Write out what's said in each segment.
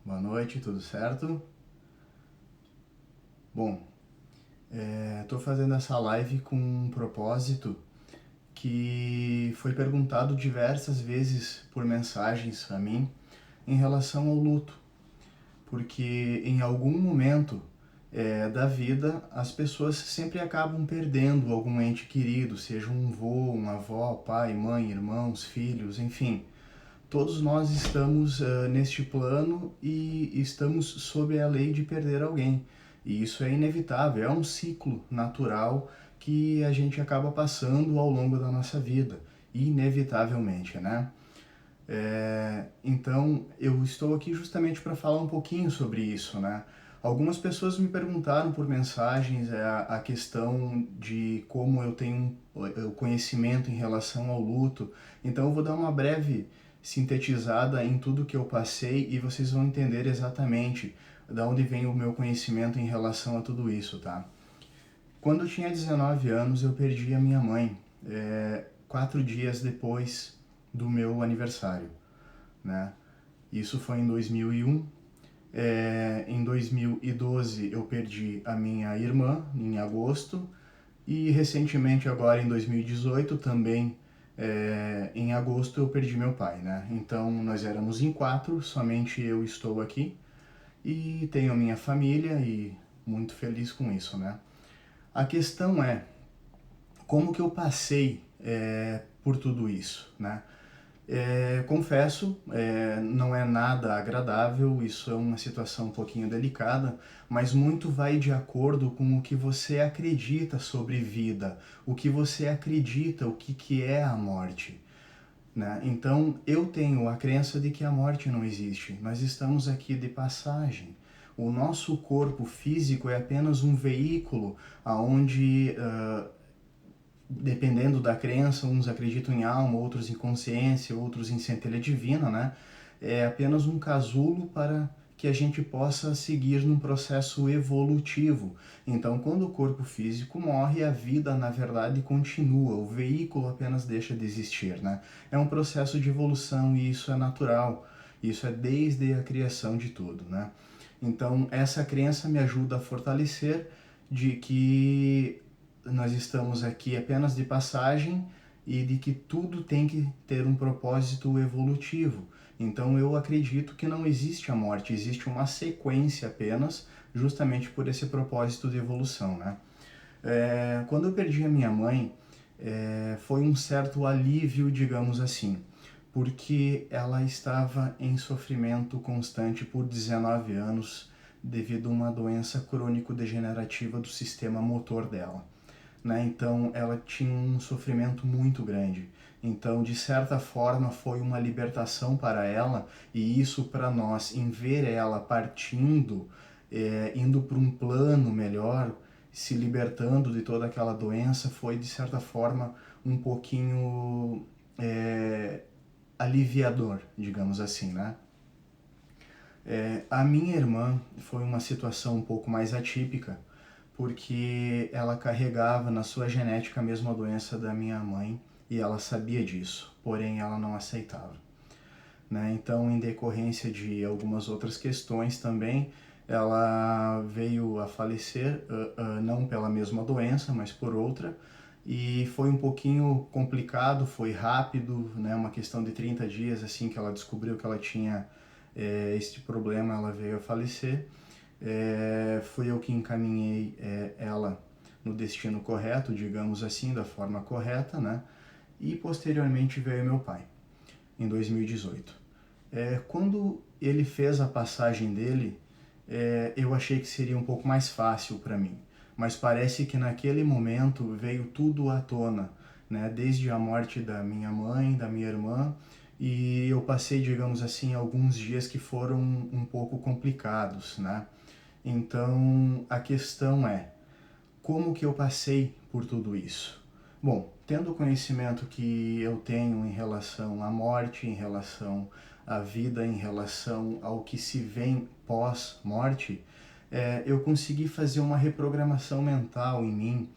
Boa noite, tudo certo? Bom, estou fazendo essa live com um propósito que foi perguntado diversas vezes por mensagens a mim em relação ao luto, porque em algum momento da vida as pessoas sempre acabam perdendo algum ente querido, seja um avô, uma avó, pai, mãe, irmãos, filhos, enfim. Todos nós estamos neste plano e estamos sob a lei de perder alguém. E isso é inevitável, é um ciclo natural que a gente acaba passando ao longo da nossa vida, inevitavelmente, né? Então, eu estou aqui justamente para falar um pouquinho sobre isso, né? Algumas pessoas me perguntaram por mensagens a questão de como eu tenho o conhecimento em relação ao luto. Então, eu vou dar uma breve sintetizada em tudo que eu passei e vocês vão entender exatamente de onde vem o meu conhecimento em relação a tudo isso, tá? Quando eu tinha 19 anos, eu perdi a minha mãe, 4 dias depois do meu aniversário, né? Isso foi em 2001. Em 2012 eu perdi a minha irmã em agosto e recentemente agora em 2018 também em agosto eu perdi meu pai, né? Então nós éramos em quatro, somente eu estou aqui e tenho a minha família e muito feliz com isso, né? A questão é como que eu passei por tudo isso, né? Confesso, não é nada agradável, isso é uma situação um pouquinho delicada, mas muito vai de acordo com o que você acredita sobre vida, o que você acredita, o que é a morte, né? Então, eu tenho a crença de que a morte não existe, nós estamos aqui de passagem. O nosso corpo físico é apenas um veículo aonde dependendo da crença, uns acreditam em alma, outros em consciência, outros em centelha divina, né? É apenas um casulo para que a gente possa seguir num processo evolutivo. Então, quando o corpo físico morre, a vida, na verdade, continua, o veículo apenas deixa de existir, né? É um processo de evolução e isso é natural, isso é desde a criação de tudo, né? Então, essa crença me ajuda a fortalecer de que nós estamos aqui apenas de passagem e de que tudo tem que ter um propósito evolutivo. Então eu acredito que não existe a morte, existe uma sequência apenas, justamente por esse propósito de evolução, né? Quando eu perdi a minha mãe, foi um certo alívio, digamos assim, porque ela estava em sofrimento constante por 19 anos devido a uma doença crônico-degenerativa do sistema motor dela, né? Então ela tinha um sofrimento muito grande. Então, de certa forma, foi uma libertação para ela e isso para nós, em ver ela partindo, indo para um plano melhor, se libertando de toda aquela doença, foi de certa forma um pouquinho aliviador, digamos assim, né? A minha irmã foi uma situação um pouco mais atípica, porque ela carregava na sua genética a mesma doença da minha mãe e ela sabia disso, porém ela não aceitava, né? Então, em decorrência de algumas outras questões também, ela veio a falecer, não pela mesma doença, mas por outra, e foi um pouquinho complicado, foi rápido, né? Uma questão de 30 dias, assim que ela descobriu que ela tinha este problema, ela veio a falecer. Fui eu que encaminhei ela no destino correto, digamos assim, da forma correta, né? E posteriormente veio meu pai, em 2018. Quando ele fez a passagem dele, eu achei que seria um pouco mais fácil para mim, mas parece que naquele momento veio tudo à tona, né? Desde a morte da minha mãe, da minha irmã, e eu passei, digamos assim, alguns dias que foram um pouco complicados, né? Então, a questão é, como que eu passei por tudo isso? Bom, tendo o conhecimento que eu tenho em relação à morte, em relação à vida, em relação ao que se vem pós-morte, eu consegui fazer uma reprogramação mental em mim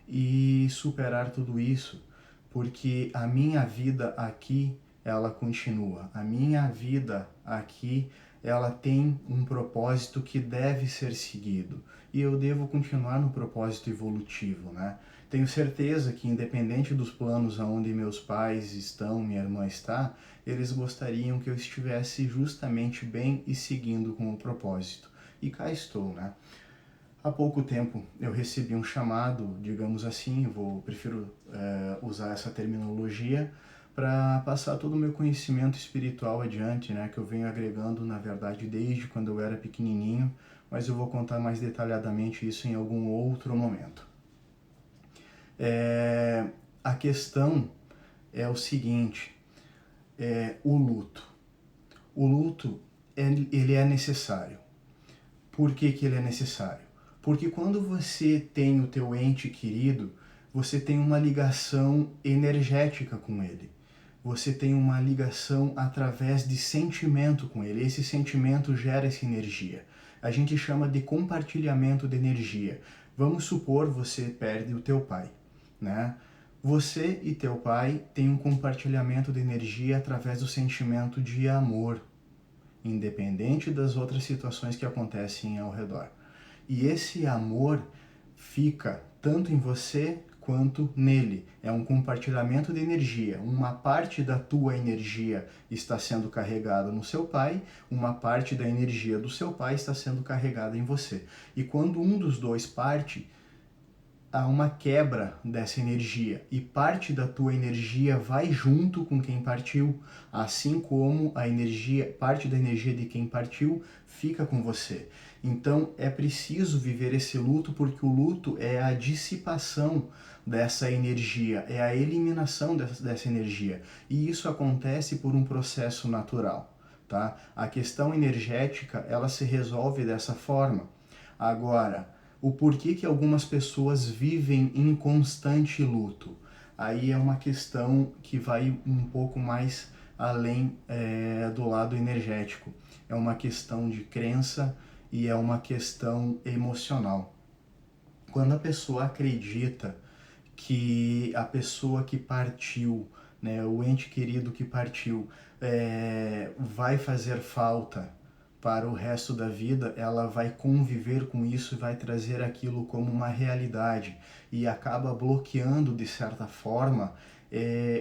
e superar tudo isso, porque a minha vida aqui ela continua, a minha vida aqui ela tem um propósito que deve ser seguido e eu devo continuar no propósito evolutivo, né? Tenho certeza que, independente dos planos aonde meus pais estão, minha irmã está, eles gostariam que eu estivesse justamente bem e seguindo com o propósito. E cá estou, né? Há pouco tempo eu recebi um chamado, digamos assim, prefiro usar essa terminologia, para passar todo o meu conhecimento espiritual adiante, né, que eu venho agregando, na verdade, desde quando eu era pequenininho, mas eu vou contar mais detalhadamente isso em algum outro momento. A questão é o seguinte, o luto. O luto, ele é necessário. Por que que ele é necessário? Porque quando você tem o teu ente querido, você tem uma ligação energética com ele. Você tem uma ligação através de sentimento com ele. Esse sentimento gera essa energia. A gente chama de compartilhamento de energia. Vamos supor você perde o teu pai, né? Você e teu pai têm um compartilhamento de energia através do sentimento de amor, independente das outras situações que acontecem ao redor. E esse amor fica tanto em você quanto nele. É um compartilhamento de energia. Uma parte da tua energia está sendo carregada no seu pai, uma parte da energia do seu pai está sendo carregada em você. E quando um dos dois parte, há uma quebra dessa energia e parte da tua energia vai junto com quem partiu, assim como parte da energia de quem partiu fica com você. Então é preciso viver esse luto, porque o luto é a dissipação dessa energia, é a eliminação dessa energia, e isso acontece por um processo natural, tá? A questão energética, ela se resolve dessa forma. Agora, o porquê que algumas pessoas vivem em constante luto, aí é uma questão que vai um pouco mais além do lado energético. É uma questão de crença e é uma questão emocional. Quando a pessoa acredita que a pessoa que partiu, né, o ente querido que partiu, vai fazer falta para o resto da vida, ela vai conviver com isso e vai trazer aquilo como uma realidade e acaba bloqueando, de certa forma,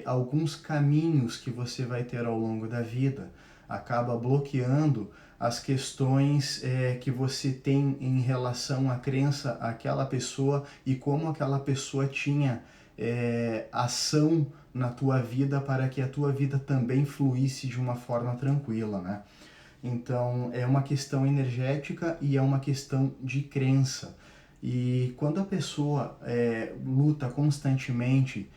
alguns caminhos que você vai ter ao longo da vida. Acaba bloqueando as questões que você tem em relação à crença àquela pessoa e como aquela pessoa tinha ação na tua vida para que a tua vida também fluísse de uma forma tranquila, né? Então, é uma questão energética e é uma questão de crença. E quando a pessoa luta constantemente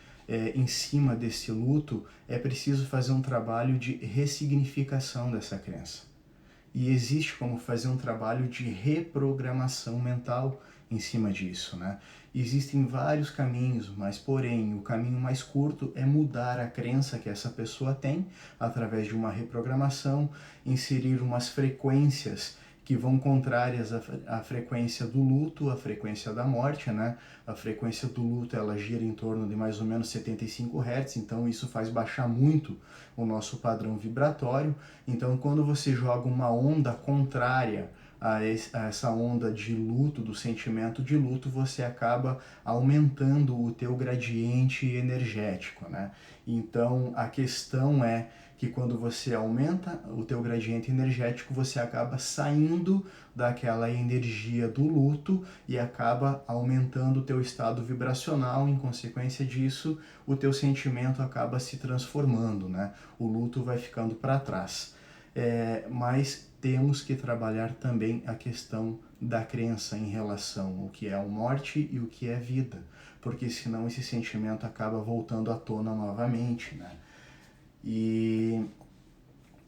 em cima desse luto, é preciso fazer um trabalho de ressignificação dessa crença. E existe como fazer um trabalho de reprogramação mental em cima disso, né? Existem vários caminhos, mas porém o caminho mais curto é mudar a crença que essa pessoa tem através de uma reprogramação, inserir umas frequências que vão contrárias à frequência do luto, à frequência da morte, né? A frequência do luto, ela gira em torno de mais ou menos 75 Hz, então isso faz baixar muito o nosso padrão vibratório. Então, quando você joga uma onda contrária a essa onda de luto, do sentimento de luto, você acaba aumentando o teu gradiente energético, né? Então, a questão é que quando você aumenta o teu gradiente energético, você acaba saindo daquela energia do luto e acaba aumentando o teu estado vibracional. Em consequência disso, o teu sentimento acaba se transformando, né? O luto vai ficando para trás. Mas temos que trabalhar também a questão da crença em relação ao que é a morte e o que é vida, porque senão esse sentimento acaba voltando à tona novamente, né? E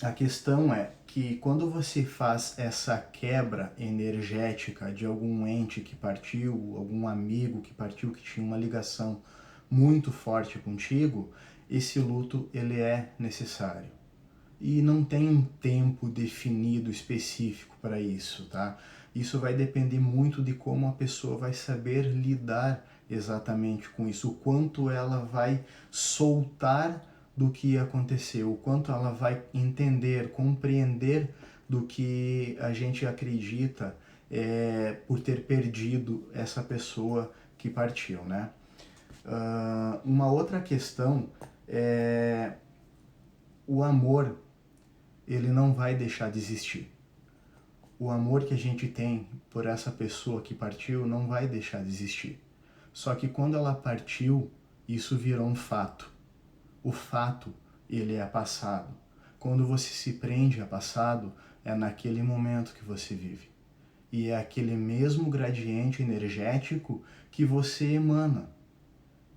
a questão é que quando você faz essa quebra energética de algum ente que partiu, algum amigo que partiu, que tinha uma ligação muito forte contigo, esse luto ele é necessário. E não tem um tempo definido específico para isso, tá? Isso vai depender muito de como a pessoa vai saber lidar exatamente com isso, o quanto ela vai soltar do que aconteceu, o quanto ela vai entender, compreender do que a gente acredita por ter perdido essa pessoa que partiu, né? Uma outra questão é o amor, ele não vai deixar de existir. O amor que a gente tem por essa pessoa que partiu não vai deixar de existir. Só que quando ela partiu, isso virou um fato. O fato, ele é passado. Quando você se prende a passado, é naquele momento que você vive. E é aquele mesmo gradiente energético que você emana.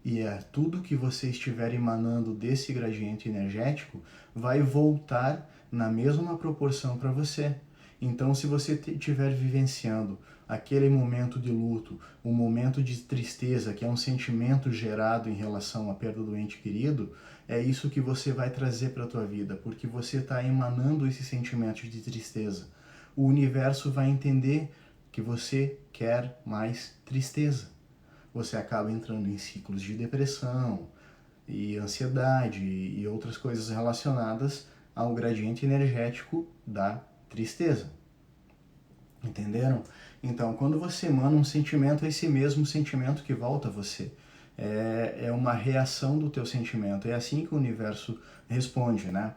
E é tudo que você estiver emanando desse gradiente energético vai voltar na mesma proporção para você. Então, se você estiver vivenciando aquele momento de luto, um momento de tristeza, que é um sentimento gerado em relação à perda do ente querido, é isso que você vai trazer para a tua vida, porque você está emanando esse sentimento de tristeza. O universo vai entender que você quer mais tristeza. Você acaba entrando em ciclos de depressão e ansiedade e outras coisas relacionadas ao gradiente energético da tristeza. Entenderam? Então, quando você emana um sentimento, é esse mesmo sentimento que volta a você. É uma reação do teu sentimento. É assim que o universo responde, né?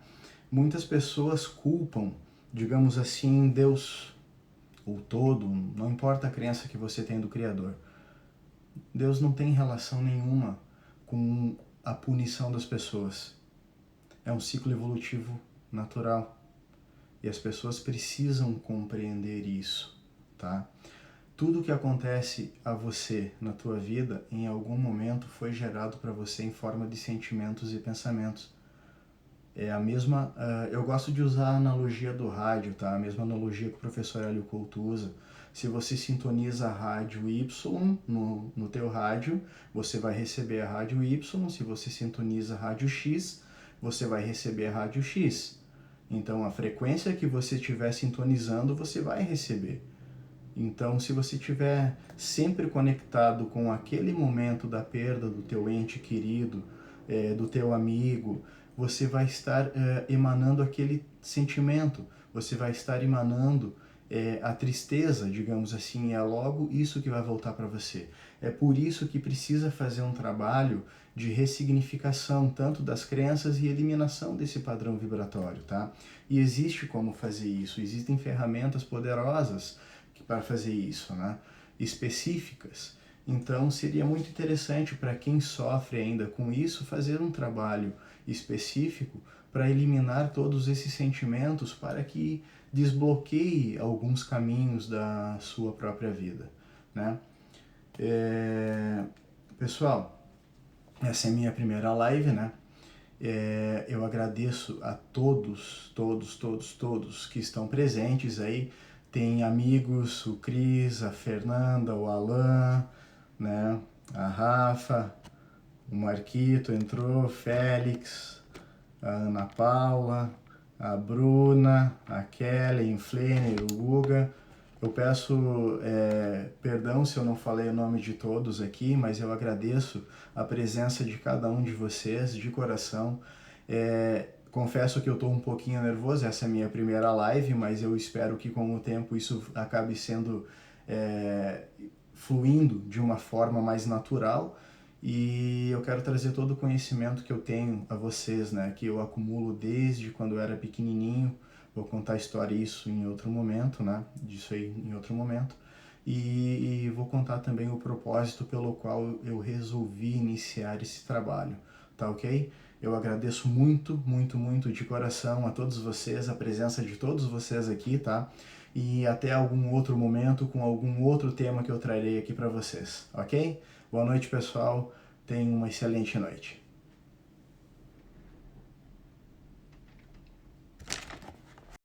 Muitas pessoas culpam, digamos assim, Deus, o todo, não importa a crença que você tem do Criador. Deus não tem relação nenhuma com a punição das pessoas. É um ciclo evolutivo natural. E as pessoas precisam compreender isso, tá? Tudo que acontece a você na tua vida, em algum momento foi gerado para você em forma de sentimentos e pensamentos. É a mesma... eu gosto de usar a analogia do rádio, tá? A mesma analogia que o professor Hélio Couto usa. Se você sintoniza a rádio Y no teu rádio, você vai receber a rádio Y. Se você sintoniza a rádio X, você vai receber a rádio X. Então, a frequência que você estiver sintonizando, você vai receber. Então, se você estiver sempre conectado com aquele momento da perda do teu ente querido, do teu amigo, você vai estar emanando aquele sentimento, você vai estar emanando a tristeza, digamos assim, é logo isso que vai voltar para você. É por isso que precisa fazer um trabalho de ressignificação, tanto das crenças e eliminação desse padrão vibratório, tá? E existe como fazer isso, existem ferramentas poderosas para fazer isso, né? Específicas. Então, seria muito interessante para quem sofre ainda com isso fazer um trabalho específico para eliminar todos esses sentimentos para que desbloqueie alguns caminhos da sua própria vida, né? Pessoal, essa é a minha primeira live, né? Eu agradeço a todos que estão presentes aí. Tem amigos, o Cris, a Fernanda, o Alan, né? A Rafa, o Marquito entrou, Félix, a Ana Paula, a Bruna, a Kelly, o Flenner, o Guga. Eu peço perdão se eu não falei o nome de todos aqui, mas eu agradeço a presença de cada um de vocês, de coração. Confesso que eu estou um pouquinho nervoso, essa é a minha primeira live, mas eu espero que com o tempo isso acabe sendo fluindo de uma forma mais natural. E eu quero trazer todo o conhecimento que eu tenho a vocês, né, que eu acumulo desde quando eu era pequenininho. Vou contar a história isso em outro momento, né, disso aí em outro momento. E vou contar também o propósito pelo qual eu resolvi iniciar esse trabalho, tá ok? Eu agradeço muito de coração a todos vocês, a presença de todos vocês aqui, tá? E até algum outro momento com algum outro tema que eu trarei aqui para vocês, ok? Boa noite, pessoal. Tenham uma excelente noite.